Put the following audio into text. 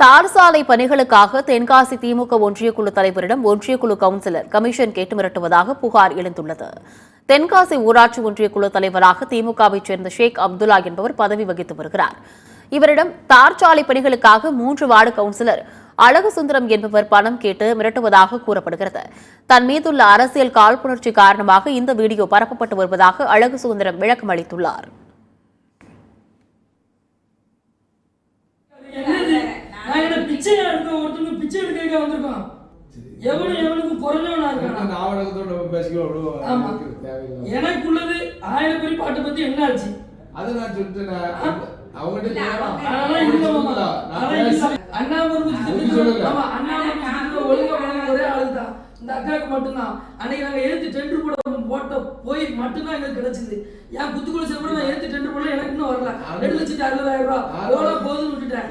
தார் சாலை பணிகளுக்காக தென்காசி திமுக ஒன்றியக்குழு தலைவரிடம் ஒன்றியக்குழு கவுன்சிலர் கமிஷன் கேட்டு மிரட்டுவதாக புகார் எழுந்துள்ளது. தென்காசி ஊராட்சி ஒன்றியக்குழு தலைவராக திமுகவைச் சேர்ந்த ஷேக் அப்துல்லா என்பவர் பதவி வகித்து வருகிறார். இவரிடம் தார் சாலை பணிகளுக்காக 3 வார்டு கவுன்சிலர் அழகு சுந்தரம் என்பவர் பணம் கேட்டு மிரட்டுவதாக கூறப்படுகிறது. தன் மீதுள்ள அரசியல் காழ்ப்புணர்ச்சி காரணமாக இந்த வீடியோ பரப்பப்பட்டு வருவதாக அழகு சுந்தரம் விளக்கம் அளித்துள்ளார். எனக்குள்ளது 1000 பேர் பாட்டை பத்தி என்ன ஆச்சு அது நான் சொல்லிட்டேன். ஒரே ஆளுதான் இந்த அக்காவுக்கு மட்டும்தான். அன்னைக்கு நாங்க எழுத்து டெண்டர் போட்ட போய் மட்டும்தான் எங்களுக்கு கிடைச்சது. என் குத்துக்குள்ள கூட நான் எழுத்து டெண்டர் போட எனக்கு இன்னும் வரல. 2,60,000 ரூபாய் போதுன்னு விட்டுட்டேன்.